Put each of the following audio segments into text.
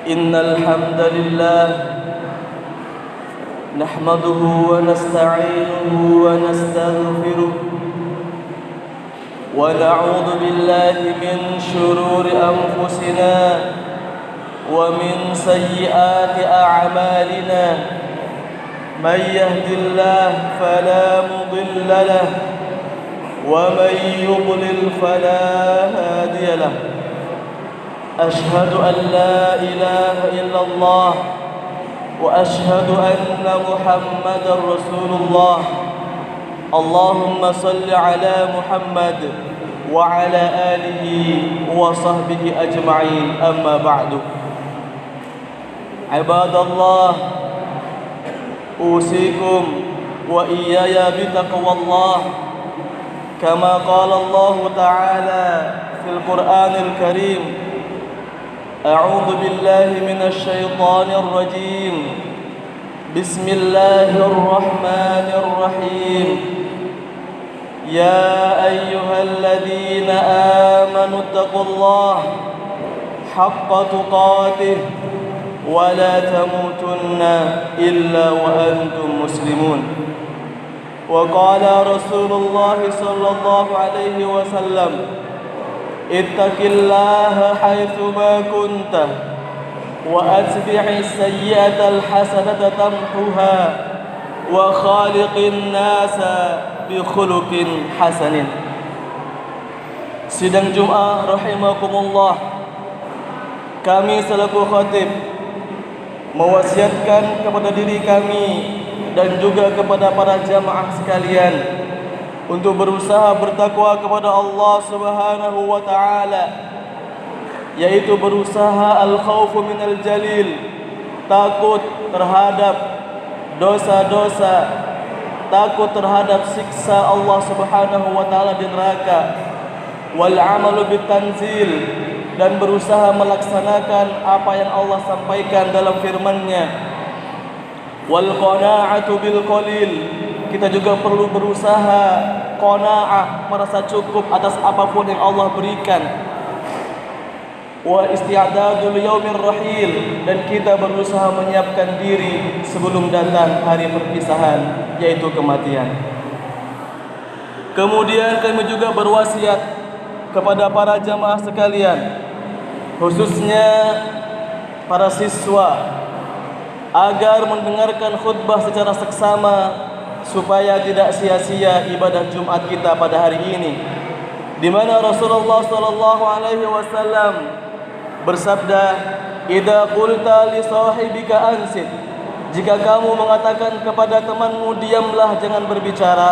إن الحمد لله نحمده ونستعينه ونستغفره ونعوذ بالله من شرور أنفسنا ومن سيئات أعمالنا من يهد الله فلا مضل له ومن يضلل فلا هادي له أشهد أن لا إله إلا الله وأشهد أن محمدا رسول الله اللهم صل على محمد وعلى آله وصحبه أجمعين أما بعد عباد الله أوصيكم وإياي بتقوى الله كما قال الله تعالى في القرآن الكريم أعوذ بالله من الشيطان الرجيم بسم الله الرحمن الرحيم يا أيها الذين آمنوا اتقوا الله حق تقاته ولا تموتن إلا وأنتم مسلمون وقال رسول الله صلى الله عليه وسلم اتق الله حيثما كنت وأتبع السيئة الحسنة تمحها وخالق الناس بخلق حسن. Sidang Jumat rahimakumullah, kami selaku khatib mewasiatkan kepada diri kami dan juga kepada para jamaah sekalian untuk berusaha bertakwa kepada Allah Subhanahu wa taala, yaitu berusaha al-khaufu minal jalil, takut terhadap dosa-dosa, takut terhadap siksa Allah Subhanahu wa taala di neraka, wal amalu bitanzil, dan berusaha melaksanakan apa yang Allah sampaikan dalam firman-Nya, wal qanaa'atu bil qalil, kita juga perlu berusaha qanaa'ah, merasa cukup atas apapun yang Allah berikan, wa isti'dadul yaumir rahil, dan kita berusaha menyiapkan diri sebelum datang hari perpisahan, yaitu kematian. Kemudian kami juga berwasiat kepada para jamaah sekalian, khususnya para siswa, agar mendengarkan khutbah secara seksama supaya tidak sia-sia ibadah Jumat kita pada hari ini, di mana Rasulullah sallallahu alaihi wasallam bersabda, "Idza qulta li sahibika ansit." Jika kamu mengatakan kepada temanmu, diamlah, jangan berbicara.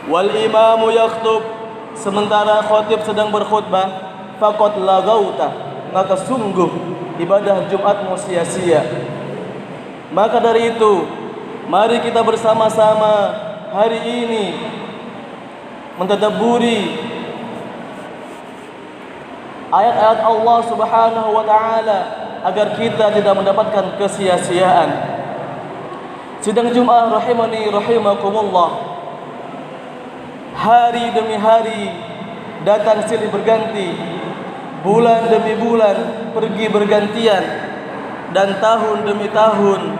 Wal imamu yakhtub, sementara khatib sedang berkhutbah, faqad lagauta, maka sungguh ibadah Jumatmu sia-sia. Maka dari itu, mari kita bersama-sama hari ini mentadabburi ayat-ayat Allah Subhanahu wa taala agar kita tidak mendapatkan kesia-siaan. Sidang Jumat rahimani rahimakumullah, hari demi hari datang silih berganti, bulan demi bulan pergi bergantian, dan tahun demi tahun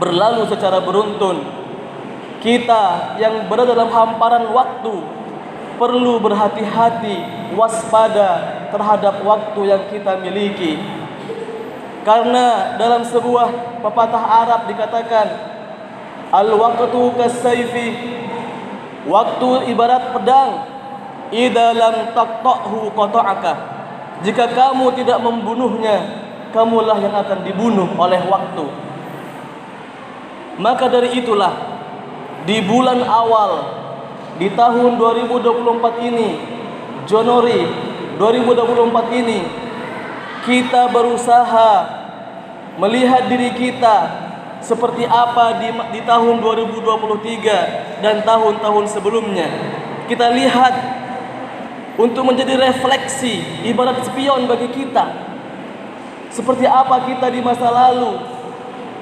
berlalu secara beruntun. Kita yang berada dalam hamparan waktu perlu berhati-hati, waspada terhadap waktu yang kita miliki. Karena dalam sebuah pepatah Arab dikatakan, al-waqtu kas-sayfi, waktu ibarat pedang, idza lam taqta'hu qata'aka, jika kamu tidak membunuhnya, kamulah yang akan dibunuh oleh waktu. Maka dari itulah, di bulan awal di tahun 2024 ini, Januari 2024 ini, kita berusaha melihat diri kita seperti apa di tahun 2023 dan tahun-tahun sebelumnya. Kita lihat untuk menjadi refleksi, ibarat spion bagi kita, seperti apa kita di masa lalu,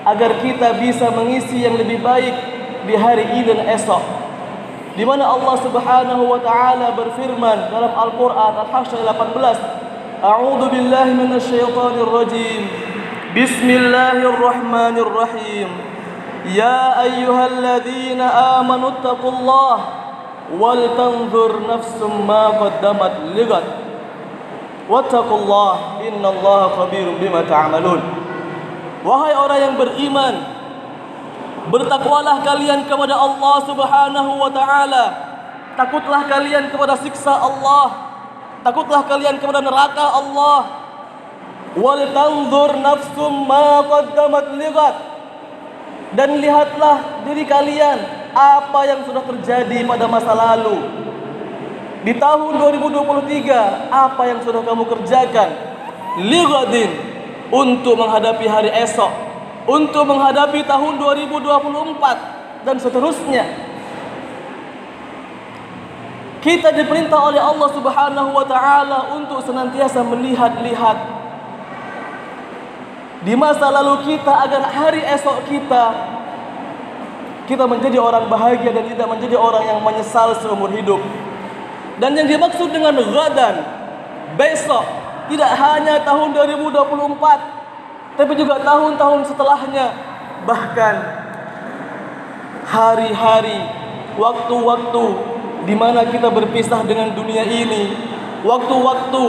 agar kita bisa mengisi yang lebih baik di hari ini dan esok. Di mana Allah Subhanahu wa taala berfirman dalam Al-Qur'an Al-Hasyr 18, A'udzu billahi minasyaitonir rajim. Bismillahirrahmanirrahim. Ya ayyuhalladzina amanu taqullaha wal tanzur nafsum ma qaddamat ligad. Wattaqullaha innallaha khabirum bima ta'malun. Wahai orang yang beriman, bertakwalah kalian kepada Allah Subhanahu wa taala. Takutlah kalian kepada siksa Allah. Takutlah kalian kepada neraka Allah. Wal tanzur nafsum ma qaddamat ligad. Dan lihatlah diri kalian apa yang sudah terjadi pada masa lalu. Di tahun 2023 apa yang sudah kamu kerjakan? Ligadin, untuk menghadapi hari esok, untuk menghadapi tahun 2024 dan seterusnya. Kita diperintah oleh Allah Subhanahu wa taala untuk senantiasa melihat-lihat di masa lalu kita agar hari esok kita menjadi orang bahagia dan tidak menjadi orang yang menyesal seumur hidup. Dan yang dimaksud dengan ghadan, besok, tidak hanya tahun 2024, tapi juga tahun-tahun setelahnya, bahkan hari-hari, waktu-waktu di mana kita berpisah dengan dunia ini, waktu-waktu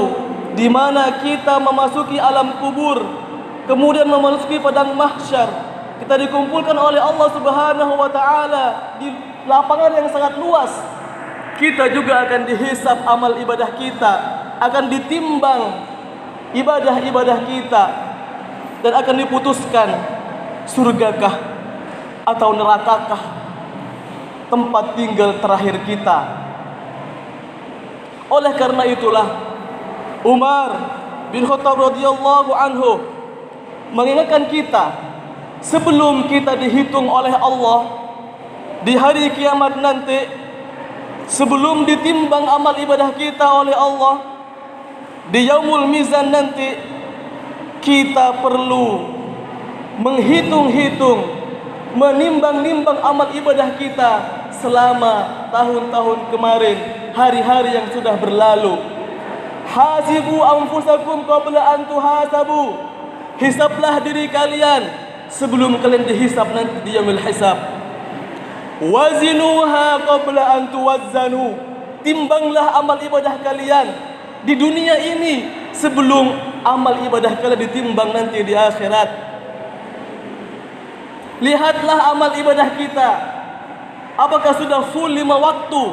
di mana kita memasuki alam kubur, kemudian memasuki padang mahsyar, kita dikumpulkan oleh Allah Subhanahu wa taala di lapangan yang sangat luas. Kita juga akan dihisab amal ibadah kita, akan ditimbang ibadah-ibadah kita, dan akan diputuskan surgakah atau nerakakah tempat tinggal terakhir kita. Oleh karena itulah Umar bin Khattab radhiyallahu anhu mengingatkan kita, sebelum kita dihitung oleh Allah di hari kiamat nanti, sebelum ditimbang amal ibadah kita oleh Allah di yaumul mizan nanti, kita perlu menghitung-hitung, menimbang-nimbang amal ibadah kita selama tahun-tahun kemarin, hari-hari yang sudah berlalu. Hasibu anfusakum qabla an tuhasabu. Hisablah diri kalian sebelum kalian dihisab nanti di yaumul hisab. Wazinuha qabla an tuwazzanu. Timbanglah amal ibadah kalian di dunia ini sebelum amal ibadah kalian ditimbang nanti di akhirat. Lihatlah amal ibadah kita, apakah sudah full 5 waktu?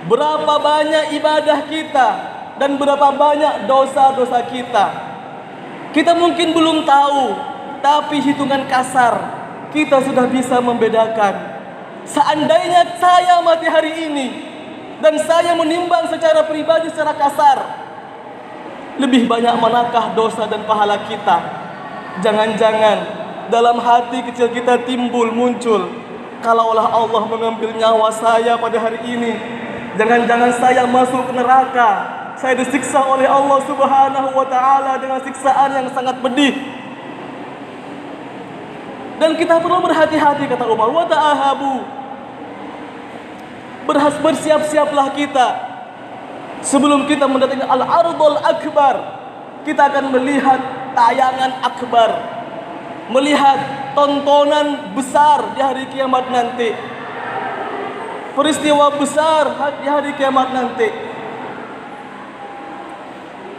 Berapa banyak ibadah kita dan berapa banyak dosa-dosa kita? Kita mungkin belum tahu, tapi hitungan kasar kita sudah bisa membedakan. Seandainya saya mati hari ini dan saya menimbang secara pribadi, secara kasar, lebih banyak manakah dosa dan pahala kita? Jangan-jangan dalam hati kecil kita muncul, kalaulah Allah mengambil nyawa saya pada hari ini, jangan-jangan saya masuk ke neraka, saya disiksa oleh Allah Subhanahu wa taala dengan siksaan yang sangat pedih. Dan kita perlu berhati-hati, kata Umar, wa ta'ahabu. Bersiap-siaplah kita sebelum kita mendatangi al-ardul akbar. Kita akan melihat tayangan akbar, melihat tontonan besar di hari kiamat nanti, peristiwa besar di hari kiamat nanti,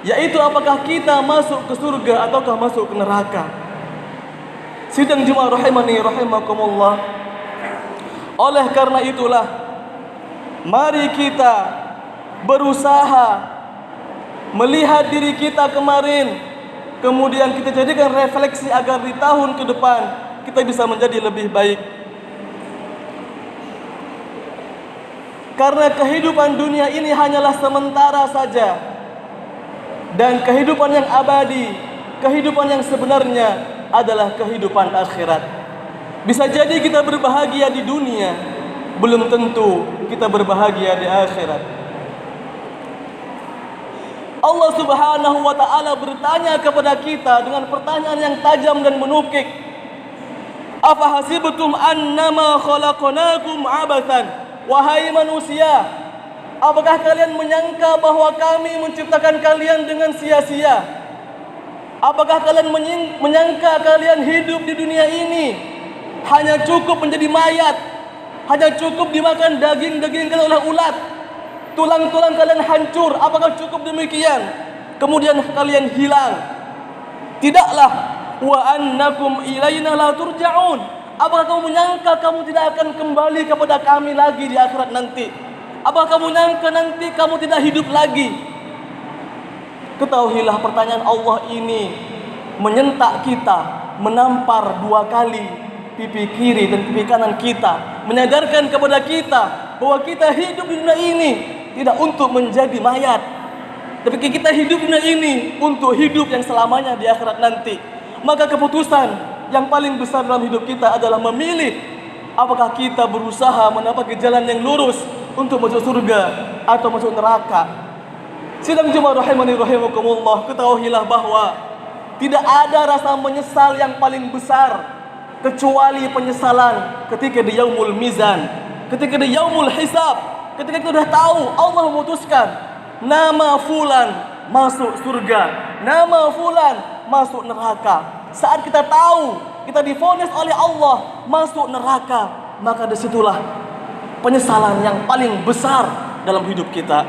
yaitu apakah kita masuk ke surga ataukah masuk ke neraka. Sidang jemaah rahimani rahimakumullah. Oleh karena itulah, mari kita berusaha melihat diri kita kemarin, kemudian kita jadikan refleksi agar di tahun ke depan kita bisa menjadi lebih baik. Karena kehidupan dunia ini hanyalah sementara saja, dan kehidupan yang abadi, kehidupan yang sebenarnya adalah kehidupan akhirat. Bisa jadi kita berbahagia di dunia, belum tentu kita berbahagia di akhirat. Allah Subhanahu wa taala bertanya kepada kita dengan pertanyaan yang tajam dan menukik. Afa hasibtum annama khalaqnakum abathan? Wahai manusia, Apakah kalian menyangka bahwa kami menciptakan kalian dengan sia-sia? Apakah kalian menyangka kalian hidup di dunia ini hanya cukup menjadi mayat, hanya cukup dimakan daging-daging kalian oleh ulat, tulang-tulang kalian hancur? Apakah cukup demikian? Kemudian kalian hilang? Tidaklah. Wa annakum ilaina la turja'un. Apakah kamu menyangka kamu tidak akan kembali kepada kami lagi di akhirat nanti? Apakah kamu menyangka nanti kamu tidak hidup lagi? Ketahuilah pertanyaan Allah ini menyentak kita, menampar dua kali pipi kiri dan pipi kanan kita, menyadarkan kepada kita bahwa kita hidup di dunia ini tidak untuk menjadi mayat, tapi kita hidup di dunia ini untuk hidup yang selamanya di akhirat nanti. Maka keputusan yang paling besar dalam hidup kita adalah memilih apakah kita berusaha menapaki jalan yang lurus untuk masuk surga atau masuk neraka. Sidang jemaah rahimani rahimakumullah, ketahuilah bahwa tidak ada rasa menyesal yang paling besar kecuali penyesalan ketika di yaumul mizan, ketika di yaumul hisab, ketika kita sudah tahu Allah memutuskan nama fulan masuk surga, nama fulan masuk neraka. Saat kita tahu kita divonis oleh Allah masuk neraka, maka disitulah penyesalan yang paling besar dalam hidup kita.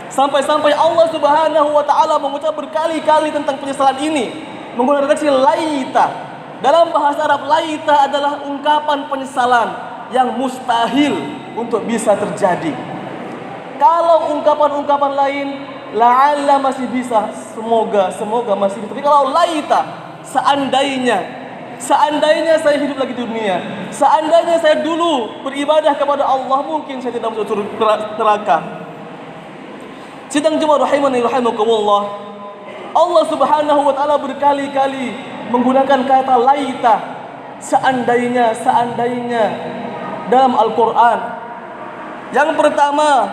Sampai-sampai Allah Subhanahu wa taala mengucap berkali-kali tentang penyesalan ini menggunakan redaksi laita. Dalam bahasa Arab, laita adalah ungkapan penyesalan yang mustahil untuk bisa terjadi. Kalau ungkapan-ungkapan lain, la'alla masih bisa, semoga masih bisa. Tapi kalau laita, seandainya saya hidup lagi di dunia, seandainya saya dulu beribadah kepada Allah, mungkin saya tidak masuk neraka. Sidang jemaah rahimani rahimakumullah, Allah Subhanahu wa taala berkali-kali menggunakan kata laita, seandainya dalam Al-Qur'an. Yang pertama,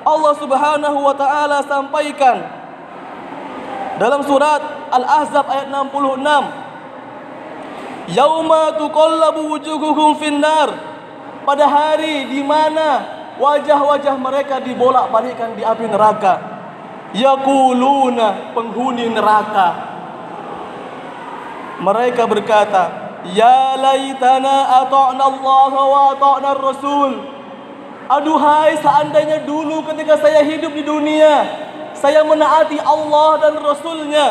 Allah Subhanahu wa taala sampaikan dalam surat Al-Ahzab ayat 66, yauma tuqallabu wujuhuhum finnar, pada hari di mana wajah-wajah mereka dibolak-balikkan di api neraka. Yaquluna, penghuni neraka, mereka berkata, ya laitana ata'na Allah wa ata'na Rasul. Aduhai, seandainya dulu ketika saya hidup di dunia saya menaati Allah dan Rasulnya.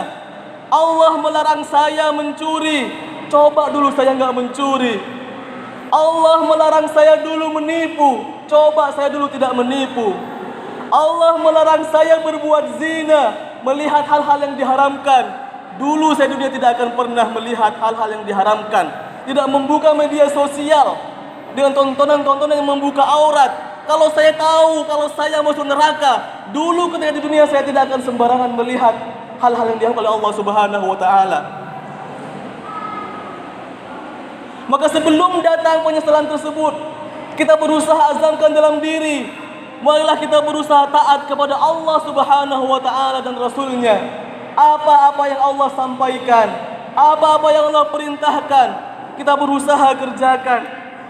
Allah melarang saya mencuri, coba dulu saya enggak mencuri. Allah melarang saya dulu menipu, coba saya dulu tidak menipu. Allah melarang saya berbuat zina, melihat hal-hal yang diharamkan. Dulu saya dunia tidak akan pernah melihat hal-hal yang diharamkan, tidak membuka media sosial dengan tontonan-tontonan yang membuka aurat. Kalau saya tahu kalau saya masuk neraka, dulu ketika di dunia saya tidak akan sembarangan melihat hal-hal yang diharamkan oleh Allah Subhanahu wa taala. Maka sebelum datang penyesalan tersebut, kita berusaha azamkan dalam diri, marilah kita berusaha taat kepada Allah Subhanahu wa taala dan Rasulnya. Apa-apa yang Allah sampaikan, apa-apa yang Allah perintahkan, kita berusaha kerjakan.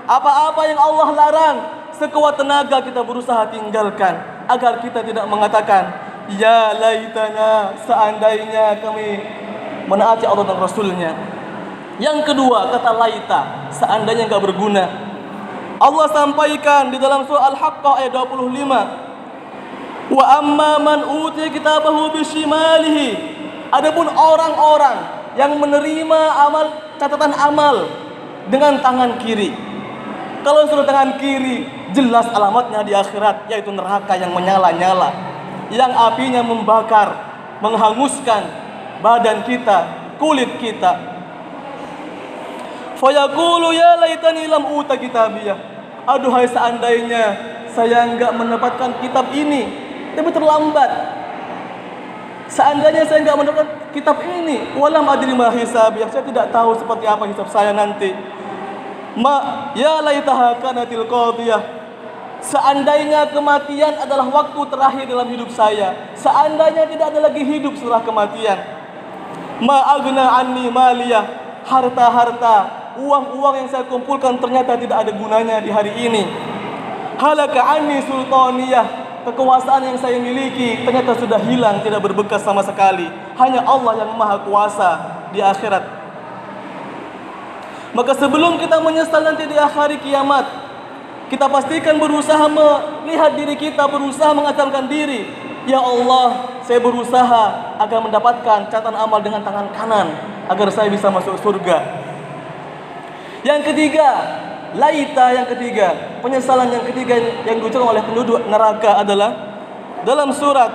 Apa-apa yang Allah larang, sekuat tenaga kita berusaha tinggalkan, agar kita tidak mengatakan, ya laitana, seandainya kami menaati Allah dan Rasulnya. Yang kedua, kata laita, seandainya enggak berguna. Allah sampaikan di dalam surah Al-Haqqah ayat 25, wa amma man utiya kitabahu bishimalihi, adapun orang-orang yang menerima catatan amal dengan tangan kiri. Kalau sudah tangan kiri, jelas alamatnya di akhirat, yaitu neraka yang menyala-nyala, yang apinya membakar, menghanguskan badan kita, kulit kita. Fayaqulu ya laitani lam uta kitabiyah. Aduhai, seandainya saya enggak mendapatkan kitab ini, tapi terlambat. Seandainya saya enggak mendapatkan kitab ini, walam adri ma hisabiyah, saya tidak tahu seperti apa hisab saya nanti. Ya laitaha kanatil qadiyah, seandainya kematian adalah waktu terakhir dalam hidup saya, seandainya tidak ada lagi hidup setelah kematian. Ma agna anni maliyah, harta-harta, uang-uang yang saya kumpulkan ternyata tidak ada gunanya di hari ini. Halaka anni sultaniyah, kekuasaan yang saya miliki ternyata sudah hilang, tidak berbekas sama sekali. Hanya Allah yang maha kuasa di akhirat. Maka sebelum kita menyesal nanti di hari kiamat, kita pastikan berusaha melihat diri kita, berusaha mengacamkan diri. Ya Allah, saya berusaha agar mendapatkan catatan amal dengan tangan kanan agar saya bisa masuk surga. Yang ketiga, laita yang ketiga, penyesalan yang ketiga yang diucapkan oleh penduduk neraka adalah dalam surat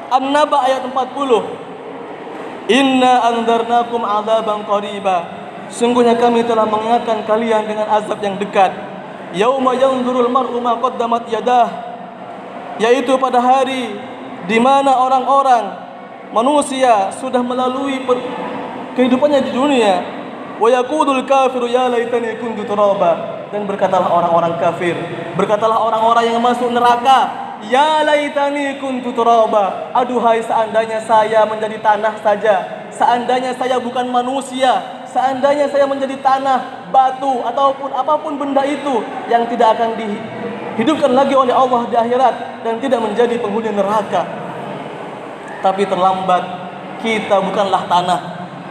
An-Naba ayat 40. Inna anzarnakum adzaban qariba. Sungguhnya kami telah mengingatkan kalian dengan azab yang dekat. Yauma yanzurul mar'u ma qaddamat yadah. Yaitu pada hari di mana orang-orang manusia sudah melalui kehidupannya di dunia. Wa yaqulul kafiru ya laitani kuntu turaba. Dan berkatalah orang-orang kafir, berkatalah orang-orang yang masuk neraka, ya laitani kuntu turaba. Aduhai seandainya saya menjadi tanah saja, seandainya saya bukan manusia, seandainya saya menjadi tanah, batu ataupun apapun benda itu yang tidak akan dihidupkan lagi oleh Allah di akhirat dan tidak menjadi penghuni neraka. Tapi terlambat, kita bukanlah tanah,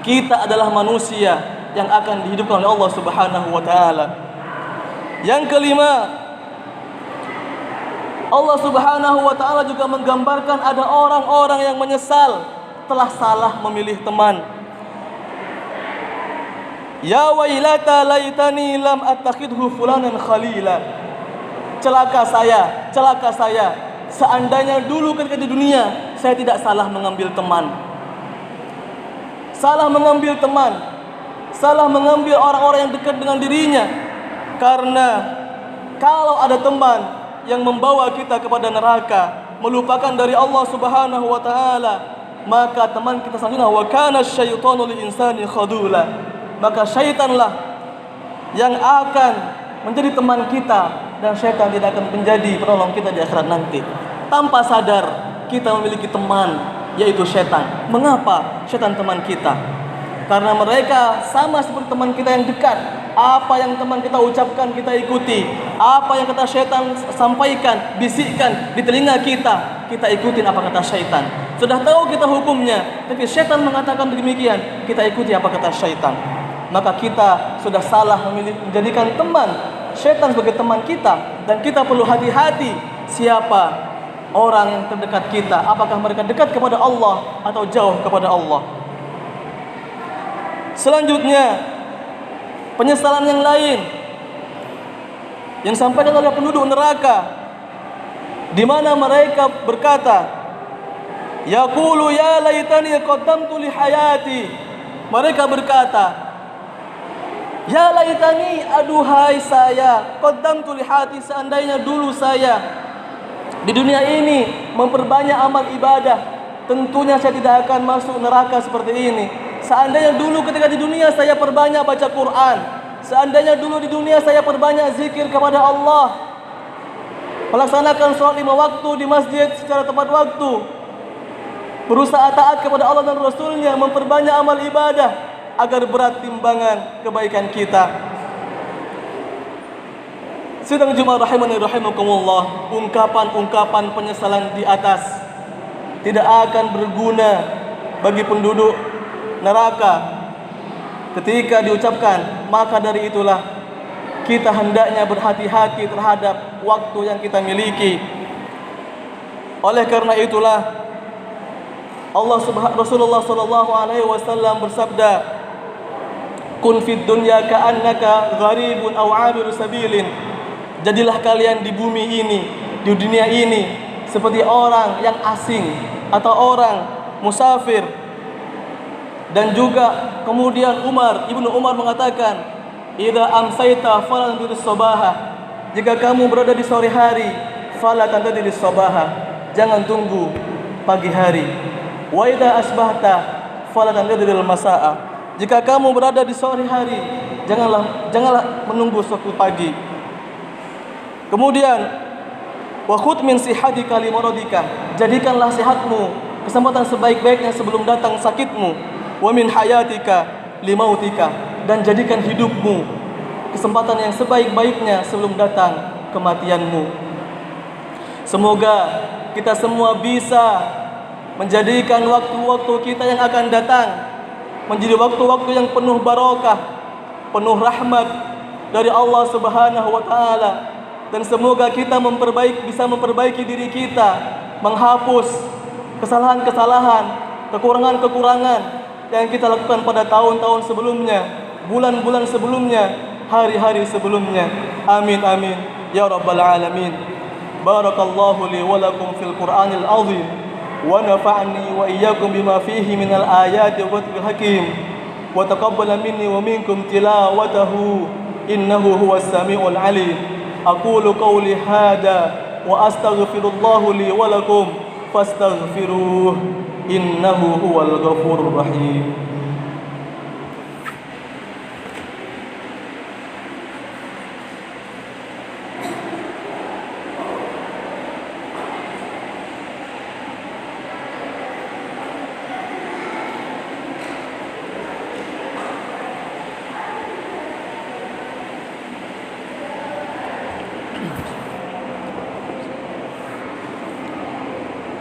kita adalah manusia yang akan dihidupkan oleh Allah Subhanahu wa taala. Yang kelima, Allah Subhanahu wa taala juga menggambarkan ada orang-orang yang menyesal telah salah memilih teman. Ya wailata laitani lam attakhidhu fulanan khalila. Celaka saya, seandainya dulu ketika di dunia saya tidak salah mengambil teman. Salah mengambil teman, salah mengambil orang-orang yang dekat dengan dirinya. Karena kalau ada teman yang membawa kita kepada neraka, melupakan dari Allah Subhanahu wa taala, maka teman kita selanjutnya wa kana syaitanu lil insani khadula. Maka syaitanlah yang akan menjadi teman kita dan syaitan tidak akan menjadi penolong kita di akhirat nanti. Tanpa sadar kita memiliki teman, yaitu syaitan. Mengapa syaitan teman kita? Karena mereka sama seperti teman kita yang dekat. Apa yang teman kita ucapkan kita ikuti. Apa yang kata syaitan sampaikan, bisikkan di telinga kita, kita ikutin apa kata syaitan. Sudah tahu kita hukumnya, tapi syaitan mengatakan demikian, kita ikuti apa kata syaitan. Maka kita sudah salah memilih menjadikan teman syaitan sebagai teman kita. Dan kita perlu hati-hati siapa orang yang terdekat kita. Apakah mereka dekat kepada Allah atau jauh kepada Allah. Selanjutnya, penyesalan yang lain yang disampaikan oleh penduduk neraka, di mana mereka berkata, yaqulu ya laitani qaddamtu li hayati. Mereka berkata, ya laitani, aduhai saya, qaddamtu li hayati, seandainya dulu saya di dunia ini memperbanyak amal ibadah, tentunya saya tidak akan masuk neraka seperti ini. Seandainya dulu ketika di dunia saya perbanyak baca Quran, seandainya dulu di dunia saya perbanyak zikir kepada Allah, melaksanakan sholat 5 waktu di masjid secara tepat waktu, berusaha taat kepada Allah dan Rasulnya, memperbanyak amal ibadah agar berat timbangan kebaikan kita. Sidang Jumat rahimani rahimakumullah, ungkapan-ungkapan penyesalan di atas tidak akan berguna bagi penduduk neraka ketika diucapkan. Maka dari itulah kita hendaknya berhati-hati terhadap waktu yang kita miliki. Oleh karena itulah Rasulullah sallallahu alaihi wasallam bersabda, kun fid dunya ka'annaka gharibun aw 'abiru sabilin. Jadilah kalian di bumi ini, di dunia ini, seperti orang yang asing atau orang musafir. Dan juga kemudian Ibnu Umar mengatakan, idza amsayta falan tadris sabaha. Jika kamu berada di sore hari, fala tadris sabaha. Jangan tunggu pagi hari. Wa idza asbahta fala tadris masaa. Jika kamu berada di sore hari, janganlah menunggu suatu pagi. Kemudian wa khudh min sihatika li maradika. Jadikanlah sehatmu kesempatan sebaik-baiknya sebelum datang sakitmu. Wa min hayatika limautika, dan jadikan hidupmu kesempatan yang sebaik-baiknya sebelum datang kematianmu. Semoga kita semua bisa menjadikan waktu-waktu kita yang akan datang menjadi waktu-waktu yang penuh barokah, penuh rahmat dari Allah Subhanahu wa taala. Dan semoga kita bisa memperbaiki diri kita, menghapus kesalahan-kesalahan, kekurangan-kekurangan yang kita lakukan pada tahun-tahun sebelumnya, bulan-bulan sebelumnya, hari-hari sebelumnya. Amin amin ya rabbal alamin. Barakallahu li wa lakum fil Qur'anil azim wa nafa'ni wa iyyakum bima fihi minal ayati wa dhikril hakim wa taqabbala minni wa minkum tilawatahu innahu huwas samiul alim. Aqulu qawli hada wa astaghfirullahu li wa lakum fastaghfiruh innahu huwal ghafurur rahim.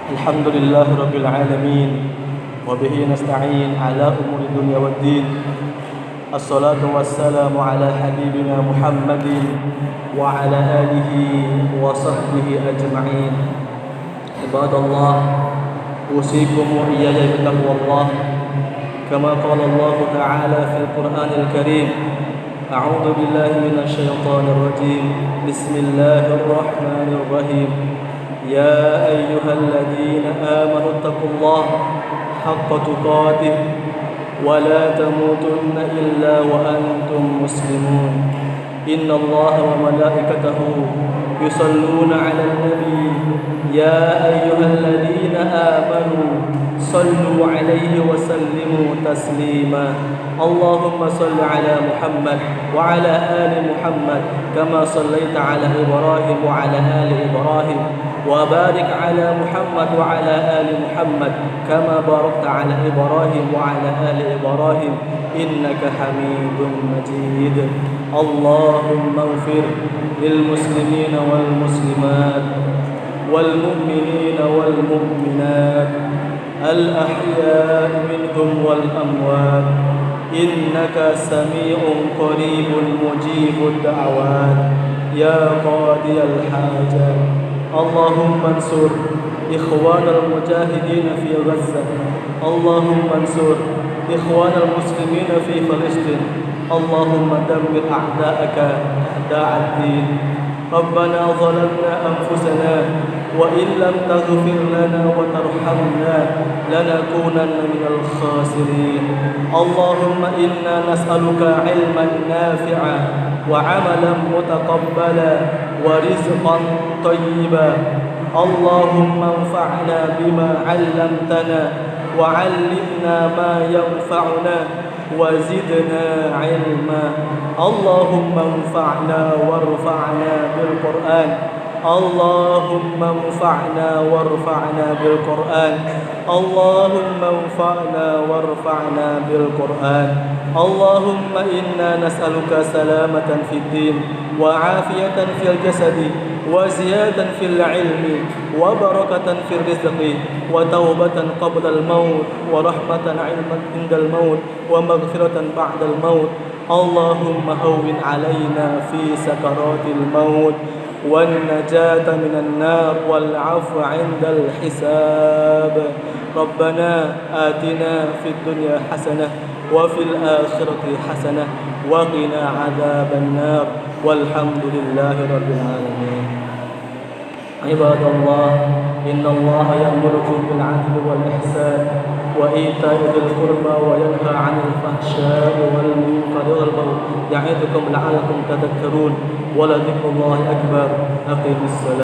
Alhamdulillahi rabbil alamin wa bihi nasta'in ala umuri dunya waddin. Assalatu wassalamu ala habibina Muhammadin wa ala alihi wa sahbihi ajma'in. Ibadallah, usikum wa iyaya bitaqwallah kama qala Allah ta'ala fil Qur'anil Karim. A'udzu billahi minasy syaithanir rajim. Bismillahirrahmanirrahim. يا أيها الذين آمنوا اتقوا الله حق تقاته ولا تموتن إلا وأنتم مسلمون. إن الله وملائكته يصلون على النبي يا أيها الذين آمنوا صلوا عليه وسلموا تسليما. اللهم صل على محمد وعلى آل محمد كما صليت على إبراهيم وعلى آل إبراهيم وبارك على محمد وعلى آل محمد كما باركت على إبراهيم وعلى آل إبراهيم إنك حميد مجيد. اللهم اغفر للمسلمين والمسلمات والمؤمنين والمؤمنات الأحياء منهم والأموات إنك سميع قريب مجيب الدعوات يا قاضي الحاجات. اللهم انصر إخوان المجاهدين في غزة. اللهم انصر إخوان المسلمين في فلسطين. اللهم دمر أعداءك أعداء الدين. ربنا ظلمنا أنفسنا وإن لم تغفر لنا وترحمنا لنكونن من الخاسرين. اللهم إنا نسألك علما نافعا وعملا متقبلا ورزقا طيبا. اللهم انفعنا بما علمتنا وعلمنا ما ينفعنا وزدنا علما. اللهم انفعنا وارفعنا بالقرآن. اللهم انفعنا وارفعنا بالقرآن. اللهم انفعنا وارفعنا بالقرآن. اللهم إنا نسألك سلامة في الدين وعافية في الجسد وزيادة في العلم وبركة في الرزق وتوبة قبل الموت ورحمة عند الموت ومغفرة بعد الموت. اللهم هون علينا في سكرات الموت والنجاة من النار والعفو عند الحساب. ربنا آتنا في الدنيا حسنة وفي الآخرة حسنة وقنا عذاب النار والحمد لله رب العالمين. عباد الله، إن الله يأمركم بالعدل والإحسان وإيتاء ذي القربى وينهى عن الفحشاء والمنكر والبغي يعظكم لعلكم تذكرون ولذكر الله أكبر. أقيموا الصلاة.